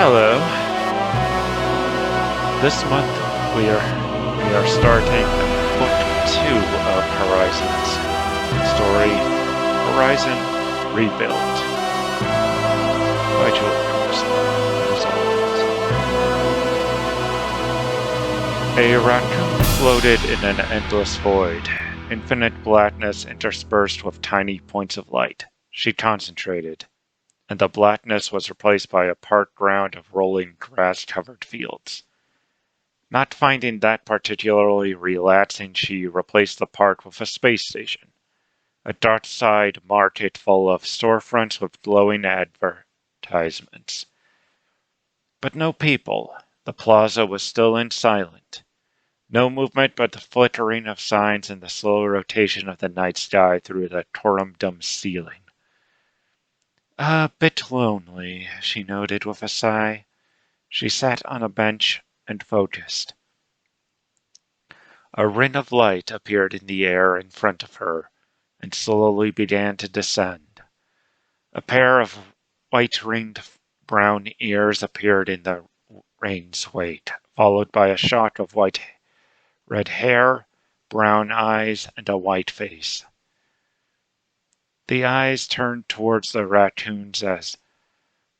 Hello. This month we are starting book 2 of Horizons. Story Horizon Rebuilt by Julie Emerson, as always. A raccoon floated in an endless void, infinite blackness interspersed with tiny points of light. She concentrated, and the blackness was replaced by a park ground of rolling grass-covered fields. Not finding that particularly relaxing, she replaced the park with a space station, a dark-side market full of storefronts with glowing advertisements. But no people. The plaza was still and silent. No movement but the flickering of signs and the slow rotation of the night sky through the corundum ceiling. A bit lonely, she noted with a sigh. She sat on a bench and focused. A ring of light appeared in the air in front of her, and slowly began to descend. A pair of white-ringed brown ears appeared in the ring's wake, followed by a shock of red hair, brown eyes, and a white face. The eyes turned towards the raccoons as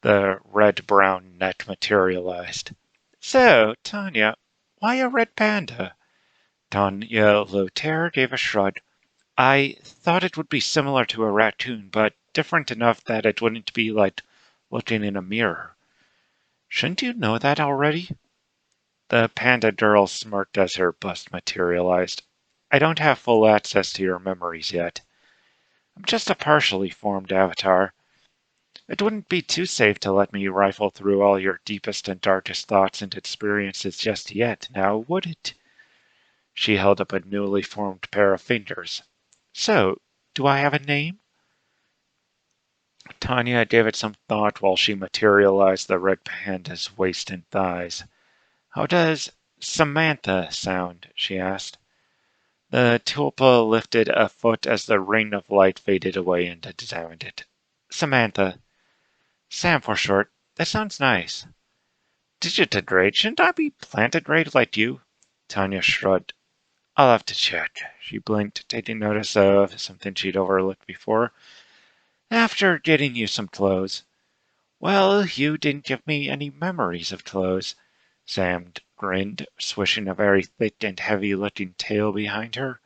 the red-brown net materialized. So, Tanya, why a red panda? Tanya Lothair gave a shrug. I thought it would be similar to a raccoon, but different enough that it wouldn't be like looking in a mirror. Shouldn't you know that already? The panda girl smirked as her bust materialized. I don't have full access to your memories yet. I'm just a partially formed avatar. It wouldn't be too safe to let me rifle through all your deepest and darkest thoughts and experiences just yet, now would it? She held up a newly formed pair of fingers. So, do I have a name? Tanya gave it some thought while she materialized the red panda's waist and thighs. How does Samantha sound? She asked. The tulpa lifted a foot as the ring of light faded away and examined it. Samantha. Sam for short. That sounds nice. Digitigrade? Shouldn't I be plantigrade like you? Tanya shrugged. I'll have to check. She blinked, taking notice of something she'd overlooked before. After getting you some clothes. Well, you didn't give me any memories of clothes. Sam grinned, swishing a very thick and heavy-looking tail behind her.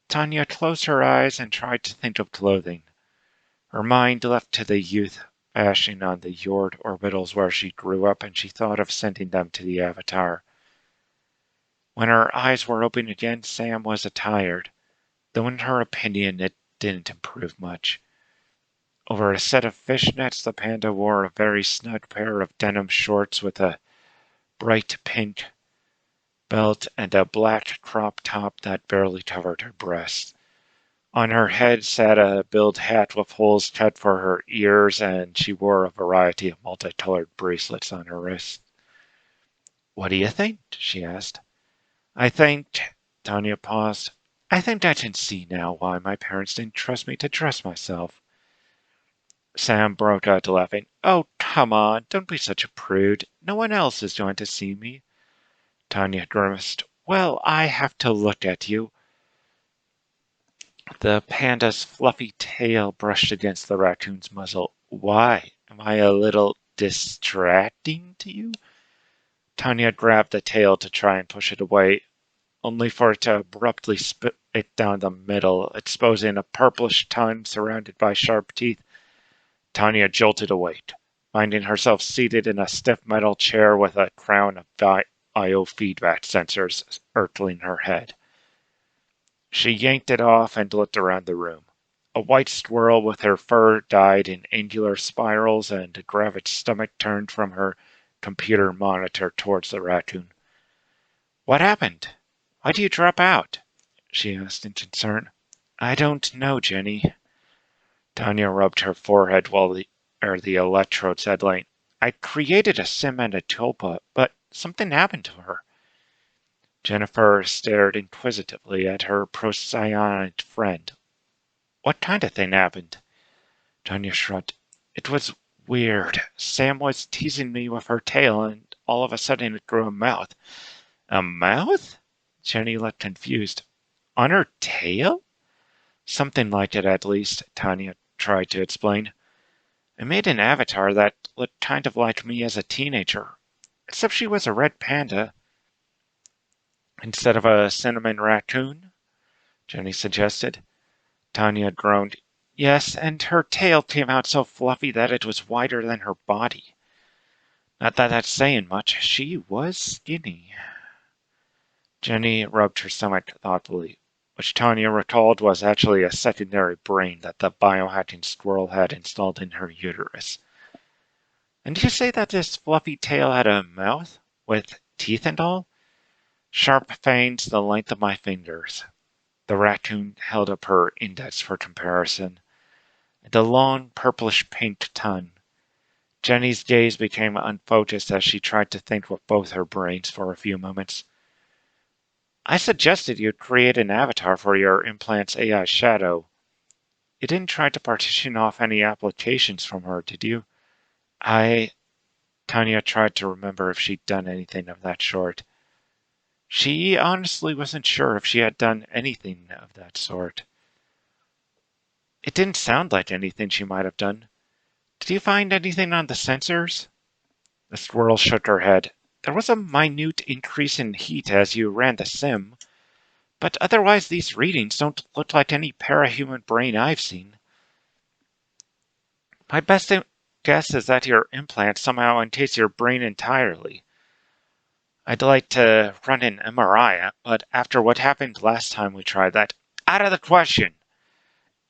Tanya closed her eyes and tried to think of clothing. Her mind leapt to the youth fashioning on the Yord orbitals where she grew up, and she thought of sending them to the Avatar. When her eyes were open again, Sam was attired, though in her opinion it didn't improve much. Over a set of fishnets, the panda wore a very snug pair of denim shorts with a bright pink belt and a black crop top that barely covered her breasts. On her head sat a billed hat with holes cut for her ears, and she wore a variety of multicolored bracelets on her wrists. What do you think? She asked. I think, Tanya paused, I think I can see now why my parents didn't trust me to dress myself. Sam broke out laughing. Oh, come on, don't be such a prude. No one else is going to see me. Tanya grimaced. Well, I have to look at you. The panda's fluffy tail brushed against the raccoon's muzzle. Why? Am I a little distracting to you? Tanya grabbed the tail to try and push it away, only for it to abruptly spit it down the middle, exposing a purplish tongue surrounded by sharp teeth. Tanya jolted awake, finding herself seated in a stiff metal chair with a crown of biofeedback sensors earthling her head. She yanked it off and looked around the room. A white squirrel with her fur dyed in angular spirals and a gravid stomach turned from her computer monitor towards the raccoon. What happened? Why do you drop out? She asked in concern. I don't know, Jenny. Tanya rubbed her forehead while the electrode said, like, I created a sim and a tulpa, but something happened to her. Jennifer stared inquisitively at her procyanid friend. What kind of thing happened? Tanya shrugged. It was Weird. Sam was teasing me with her tail, and all of a sudden it grew a mouth. A mouth? Jenny looked confused. On her tail? Something like it, at least, Tanya tried to explain. I made an avatar that looked kind of like me as a teenager, except she was a red panda instead of a cinnamon raccoon, Jenny suggested. Tanya groaned. Yes, and her tail came out so fluffy that it was wider than her body. Not that that's saying much. She was skinny. Jenny rubbed her stomach thoughtfully, which Tanya recalled was actually a secondary brain that the biohacking squirrel had installed in her uterus. And you say that this fluffy tail had a mouth? With teeth and all? Sharp fangs the length of my fingers. The raccoon held up her index for comparison, and a long purplish-pink tongue. Jenny's gaze became unfocused as she tried to think with both her brains for a few moments. I suggested you create an avatar for your implant's AI shadow. You didn't try to partition off any applications from her, did you? Tanya tried to remember if she'd done anything of that sort. She honestly wasn't sure if she had done anything of that sort. It didn't sound like anything she might have done. Did you find anything on the sensors? The squirrel shook her head. There was a minute increase in heat as you ran the sim, but otherwise these readings don't look like any parahuman brain I've seen. My best guess is that your implant somehow encased your brain entirely. I'd like to run an MRI, but after what happened last time we tried that, out of the question!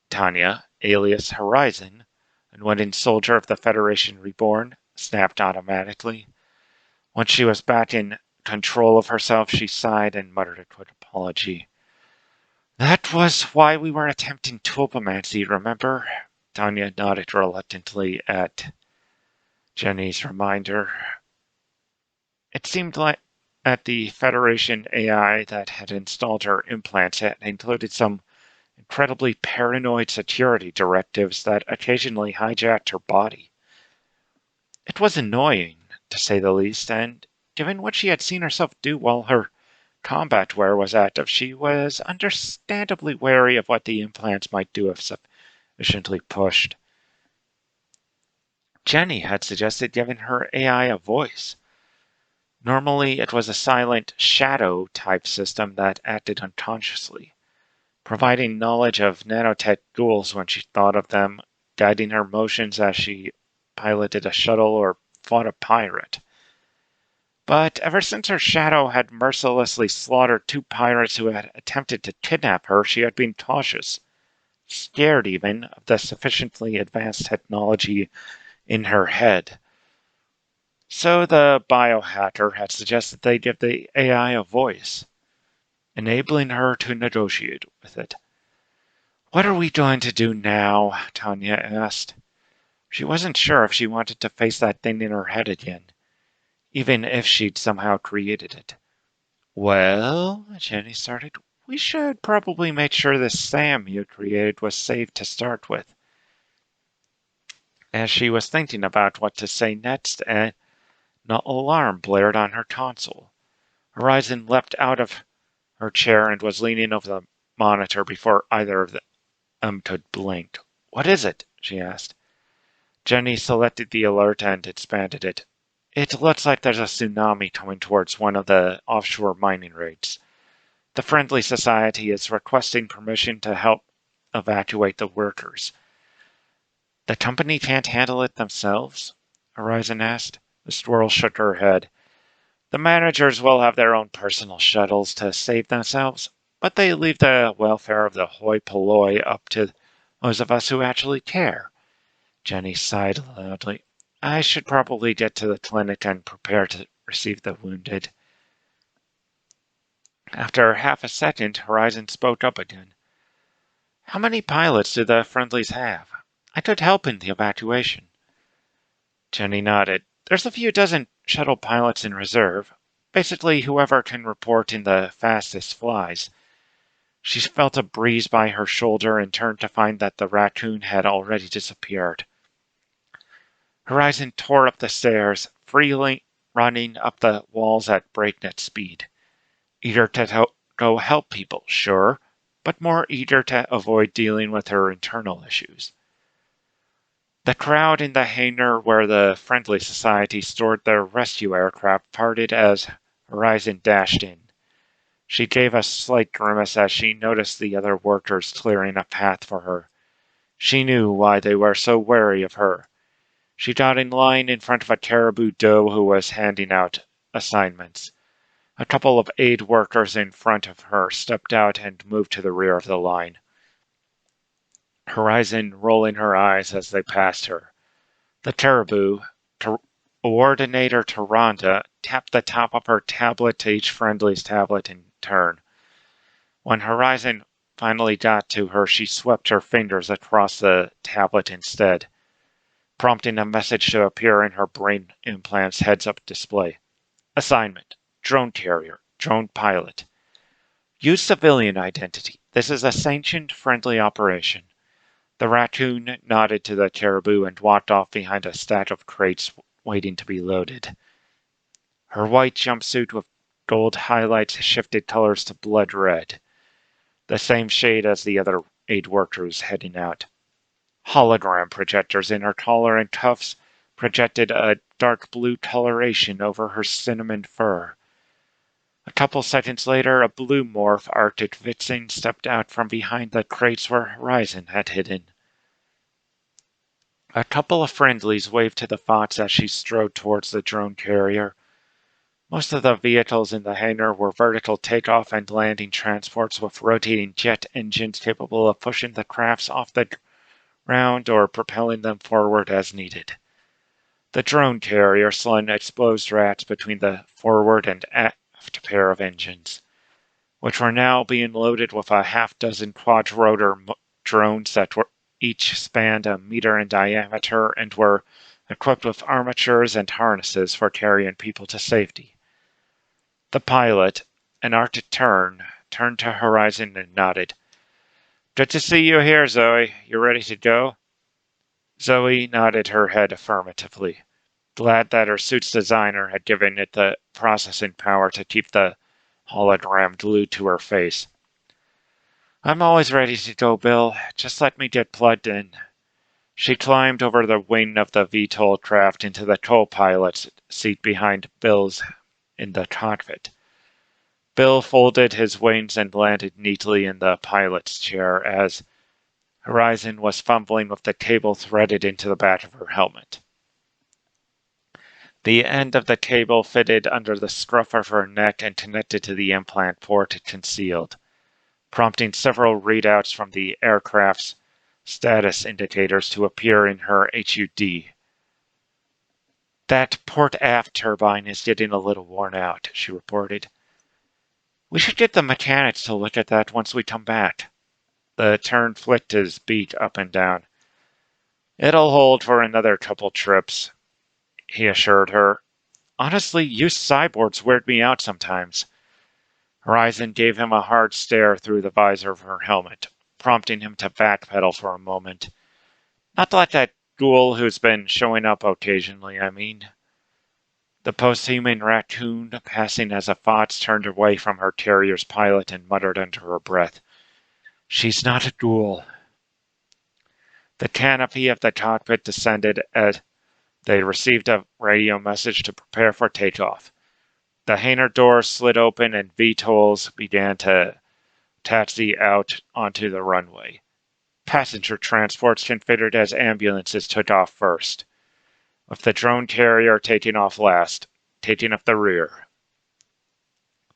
Tanya, alias Horizon, and wooden soldier of the Federation Reborn, snapped automatically. Once she was back in control of herself, she sighed and muttered a quick apology. That was why we were attempting tulpomancy, remember? Tanya nodded reluctantly at Jenny's reminder. It seemed like that the Federation AI that had installed her implants had included some incredibly paranoid security directives that occasionally hijacked her body. It was annoying, to say the least, and given what she had seen herself do while her combat wear was active, she was understandably wary of what the implants might do if sufficiently pushed. Jenny had suggested giving her AI a voice. Normally, it was a silent shadow-type system that acted unconsciously, providing knowledge of nanotech ghouls when she thought of them, guiding her motions as she piloted a shuttle or fought a pirate. But ever since her shadow had mercilessly slaughtered two pirates who had attempted to kidnap her, she had been cautious, scared even, of the sufficiently advanced technology in her head. So the biohacker had suggested they give the AI a voice, enabling her to negotiate with it. What are we going to do now? Tanya asked. She wasn't sure if she wanted to face that thing in her head again, even if she'd somehow created it. Well, Jenny started, we should probably make sure this Sam you created was safe to start with. As she was thinking about what to say next, an alarm blared on her console. Horizon leapt out of her chair and was leaning over the monitor before either of them could blink. What is it? She asked. Jenny selected the alert and expanded it. It looks like there's a tsunami coming towards one of the offshore mining rigs. The Friendly Society is requesting permission to help evacuate the workers. The company can't handle it themselves? Horizon asked. The squirrel shook her head. The managers will have their own personal shuttles to save themselves, but they leave the welfare of the hoi polloi up to those of us who actually care. Jenny sighed loudly. I should probably get to the clinic and prepare to receive the wounded. After half a second, Horizon spoke up again. How many pilots do the Friendlies have? I could help in the evacuation. Jenny nodded. There's a few dozen shuttle pilots in reserve. Basically, whoever can report in the fastest flies. She felt a breeze by her shoulder and turned to find that the raccoon had already disappeared. Horizon tore up the stairs, freely running up the walls at breakneck speed. Eager to go help people, sure, but more eager to avoid dealing with her internal issues. The crowd in the hangar where the Friendly Society stored their rescue aircraft parted as Horizon dashed in. She gave a slight grimace as she noticed the other workers clearing a path for her. She knew why they were so wary of her. She got in line in front of a caribou doe who was handing out assignments. A couple of aid workers in front of her stepped out and moved to the rear of the line. Horizon rolling her eyes as they passed her. The caribou, coordinator Taronda, tapped the top of her tablet to each friendly's tablet in turn. When Horizon finally got to her, she swept her fingers across the tablet instead, prompting a message to appear in her brain implant's heads-up display. Assignment: Drone Carrier, Drone Pilot. Use civilian identity. This is a sanctioned friendly operation. The raccoon nodded to the caribou and walked off behind a stack of crates waiting to be loaded. Her white jumpsuit with gold highlights shifted colors to blood red, the same shade as the other aid workers heading out. Hologram projectors in her collar and cuffs projected a dark blue coloration over her cinnamon fur. A couple seconds later, a blue morph Arctic vixen stepped out from behind the crates where Horizon had hidden. A couple of friendlies waved to the fox as she strode towards the drone carrier. Most of the vehicles in the hangar were vertical takeoff and landing transports with rotating jet engines capable of pushing the crafts off the ground or propelling them forward as needed. The drone carrier slung exposed rats between the forward and aft pair of engines, which were now being loaded with a half-dozen quadrotor drones that were each spanned a meter in diameter and were equipped with armatures and harnesses for carrying people to safety. The pilot, an Arctic turned to Horizon and nodded. Good to see you here, Zoe. You ready to go? Zoe nodded her head affirmatively, glad that her suit's designer had given it the processing power to keep the hologram glued to her face. I'm always ready to go, Bill. Just let me get plugged in. She climbed over the wing of the VTOL craft into the co-pilot's seat behind Bill's in the cockpit. Bill folded his wings and landed neatly in the pilot's chair as Horizon was fumbling with the cable threaded into the back of her helmet. The end of the cable fitted under the scruff of her neck and connected to the implant port it concealed, prompting several readouts from the aircraft's status indicators to appear in her HUD. That port aft turbine is getting a little worn out, she reported. We should get the mechanics to look at that once we come back. The Tern flicked his beak up and down. It'll hold for another couple trips, he assured her. Honestly, you cyborgs weird me out sometimes. Horizon gave him a hard stare through the visor of her helmet, prompting him to backpedal for a moment. Not like that ghoul who's been showing up occasionally, I mean. The post-human raccoon, passing as a fox, turned away from her carrier's pilot and muttered under her breath. She's not a ghoul. The canopy of the cockpit descended as they received a radio message to prepare for takeoff. The hangar doors slid open and VTOLs began to taxi out onto the runway. Passenger transports configured as ambulances took off first, with the drone carrier taking off last, taking up the rear.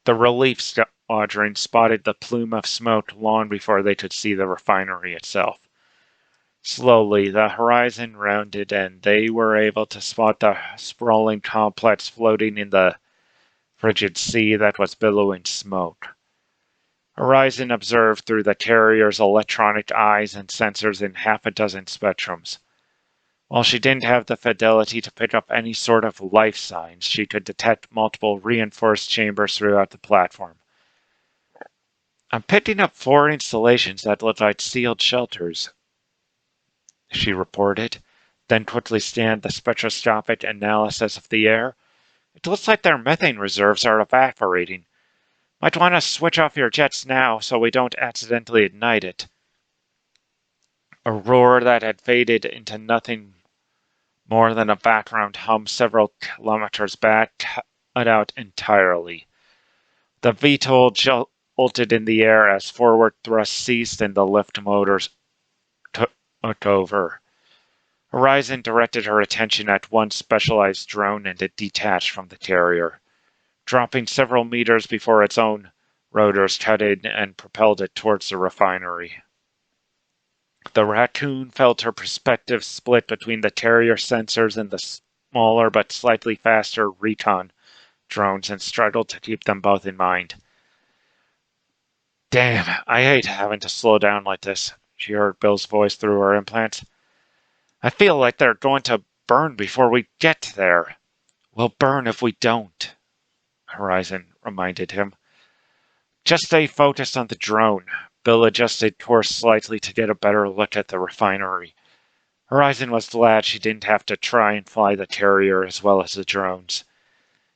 The relief squadron spotted the plume of smoke long before they could see the refinery itself. Slowly, the horizon rounded and they were able to spot the sprawling complex floating in the frigid sea that was billowing smoke. Horizon observed through the carrier's electronic eyes and sensors in half a dozen spectrums. While she didn't have the fidelity to pick up any sort of life signs, she could detect multiple reinforced chambers throughout the platform. I'm picking up 4 installations that look like sealed shelters, she reported. then quickly scanned the spectroscopic analysis of the air. It looks like their methane reserves are evaporating. Might want to switch off your jets now so we don't accidentally ignite it. A roar that had faded into nothing more than a background hum several kilometers back cut out entirely. The VTOL jolted in the air as forward thrust ceased and the lift motors took over. Horizon directed her attention at one specialized drone and it detached from the carrier, dropping several meters before its own rotors cut in and propelled it towards the refinery. The raccoon felt her perspective split between the carrier sensors and the smaller but slightly faster recon drones and struggled to keep them both in mind. Damn, I hate having to slow down like this, she heard Bill's voice through her implants. I feel like they're going to burn before we get there. We'll burn if we don't, Horizon reminded him. Just stay focused on the drone. Bill adjusted course slightly to get a better look at the refinery. Horizon was glad she didn't have to try and fly the carrier as well as the drones.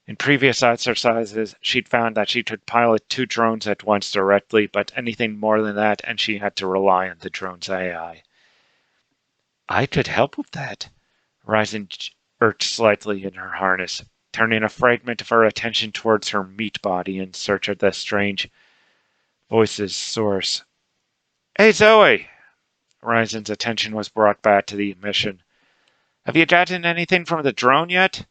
In previous exercises, she'd found that she could pilot 2 drones at once directly, but anything more than that and she had to rely on the drone's AI. I could help with that. Horizon jerked slightly in her harness, turning a fragment of her attention towards her meat body in search of the strange voice's source. Hey, Zoe! Horizon's attention was brought back to the mission. Have you gotten anything from the drone yet?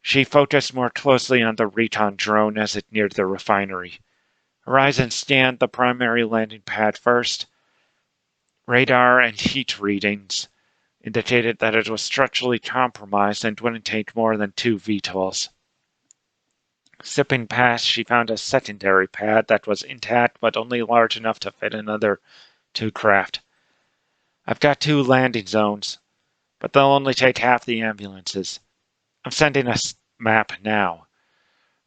She focused more closely on the recon drone as it neared the refinery. Horizon scanned the primary landing pad first. Radar and heat readings indicated that it was structurally compromised and wouldn't take more than 2 VTOLs. Zipping past, she found a secondary pad that was intact but only large enough to fit another 2 craft. I've got 2 landing zones, but they'll only take half the ambulances. I'm sending a map now.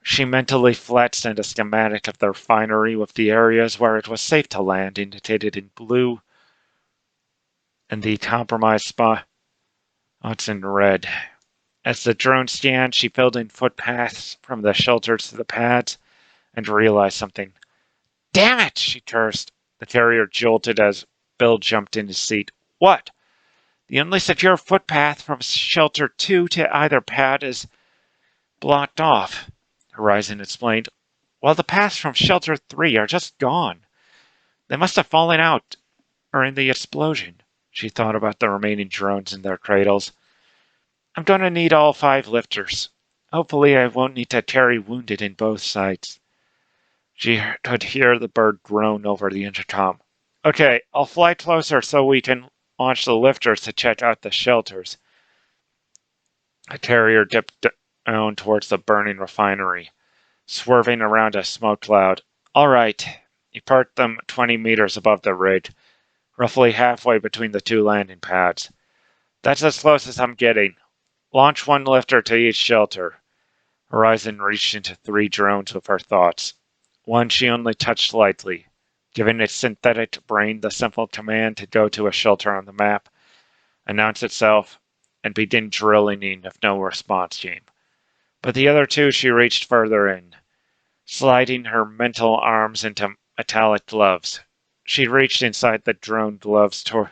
She mentally flexed and a schematic of the refinery with the areas where it was safe to land indicated in blue and the compromised spots in red. As the drone scanned, she filled in footpaths from the shelters to the pads and realized something. Damn it, she cursed. The carrier jolted as Bill jumped in his seat. What? The only secure footpath from shelter 2 to either pad is blocked off, Horizon explained. While the paths from shelter 3 are just gone. They must have fallen out or in the explosion. She thought about the remaining drones in their cradles. I'm going to need all 5 lifters. Hopefully I won't need to carry wounded in both sides. She could hear the bird groan over the intercom. Okay, I'll fly closer so we can launch the lifters to check out the shelters. A carrier dipped down towards the burning refinery, swerving around a smoke cloud. All right. He parked them 20 meters above the ridge, roughly halfway between the 2 landing pads. That's as close as I'm getting. Launch 1 lifter to each shelter. Horizon reached into 3 drones with her thoughts. One she only touched lightly, giving its synthetic brain the simple command to go to a shelter on the map, announce itself, and begin drilling in if no response came. But the other 2 she reached further in, sliding her mental arms into metallic gloves. She reached inside the drone gloves toward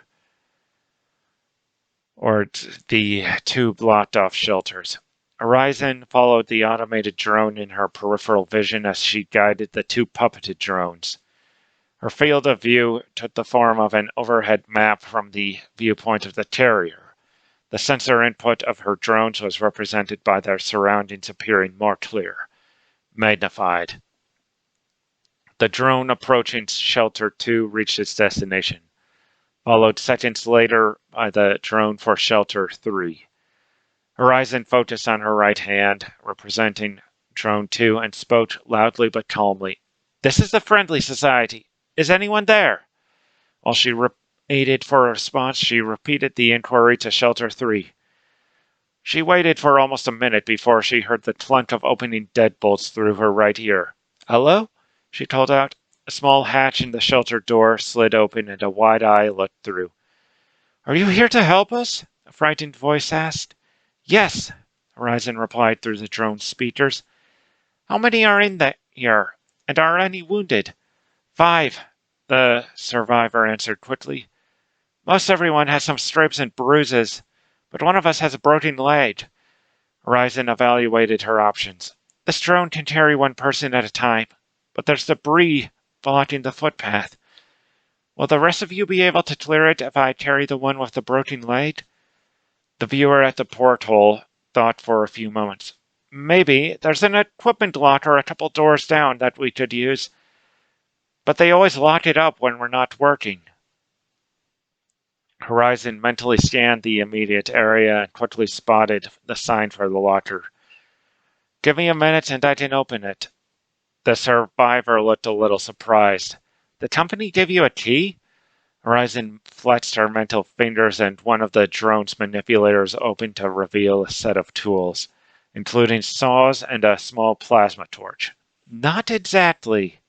the 2 blocked-off shelters. Horizon followed the automated drone in her peripheral vision as she guided the 2 puppeted drones. Her field of view took the form of an overhead map from the viewpoint of the carrier. The sensor input of her drones was represented by their surroundings appearing more clear, magnified. The drone approaching Shelter 2 reached its destination, followed seconds later by the drone for Shelter 3. Horizon focused on her right hand, representing Drone 2, and spoke loudly but calmly. This is the Friendly Society. Is anyone there? While she waited for a response, she repeated the inquiry to Shelter 3. She waited for almost a minute before she heard the clunk of opening deadbolts through her right ear. Hello? She called out. A small hatch in the shelter door slid open and a wide eye looked through. Are you here to help us? A a frightened voice asked. Yes, Horizon replied through the drone's speakers. How many are in here? And are any wounded? 5, the survivor answered quickly. Most everyone has some scrapes and bruises, but one of us has a broken leg. Horizon evaluated her options. This drone can carry one person at a time, but there's debris blocking the footpath. Will the rest of you be able to clear it if I carry the one with the broken leg? The viewer at the porthole thought for a few moments. Maybe. There's an equipment locker a couple doors down that we could use, but they always lock it up when we're not working. Horizon mentally scanned the immediate area and quickly spotted the sign for the locker. Give me a minute and I can open it. The survivor looked a little surprised. The company gave you a key? Horizon flexed her mental fingers and one of the drone's manipulators opened to reveal a set of tools, including saws and a small plasma torch. Not exactly.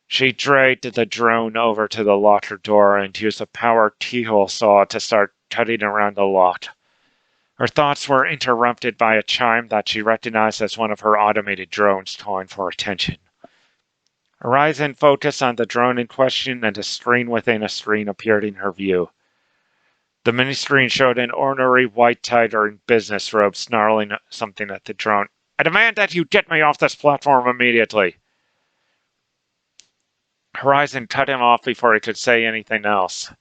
She dragged the drone over to the locker door and used a power keyhole saw to start cutting around the lock. Her thoughts were interrupted by a chime that she recognized as one of her automated drones calling for attention. Horizon focused on the drone in question and a screen within a screen appeared in her view. The mini-screen showed an ornery white tiger in business robes snarling something at the drone. I demand that you get me off this platform immediately. Horizon cut him off before he could say anything else.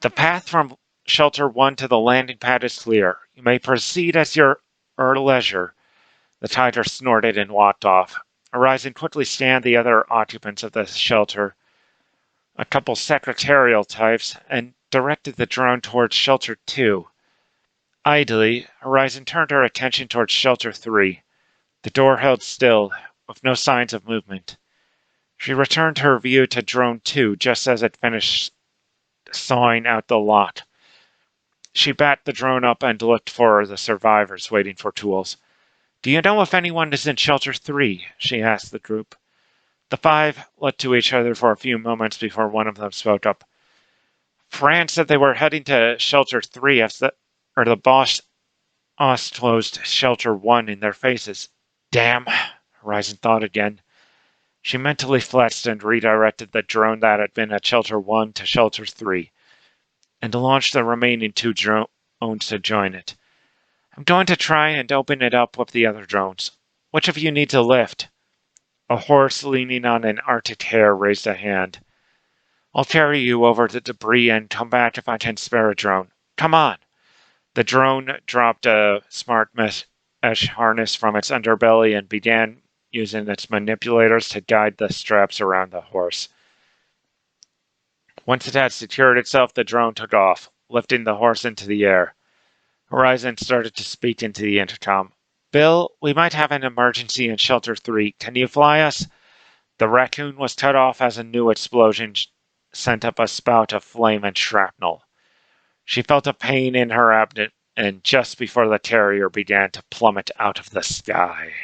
The path from Shelter 1 to the landing pad is clear. You may proceed at your leisure. The tiger snorted and walked off. Horizon quickly scanned the other occupants of the shelter, a couple secretarial types, and directed the drone towards Shelter 2. Idly, Horizon turned her attention towards Shelter 3. The door held still, with no signs of movement. She returned her view to Drone 2 just as it finished sawing out the lock. She backed the drone up and looked for the survivors waiting for tools. Do you know if anyone is in Shelter 3? She asked the group. The 5 looked to each other for a few moments before one of them spoke up. Fran said they were heading to Shelter 3 as the boss closed Shelter 1 in their faces. Damn, Horizon thought again. She mentally flexed and redirected the drone that had been at Shelter 1 to Shelter 3, and launched the remaining 2 drones to join it. I'm going to try and open it up with the other drones. Which of you need to lift? A horse leaning on an Arctic hare raised a hand. I'll carry you over the debris and come back if I can spare a drone. Come on! The drone dropped a smart mesh harness from its underbelly and began using its manipulators to guide the straps around the horse. Once it had secured itself, the drone took off, lifting the horse into the air. Horizon started to speak into the intercom. Bill, we might have an emergency in Shelter 3. Can you fly us? The raccoon was cut off as a new explosion sent up a spout of flame and shrapnel. She felt a pain in her abdomen just before the terrier began to plummet out of the sky.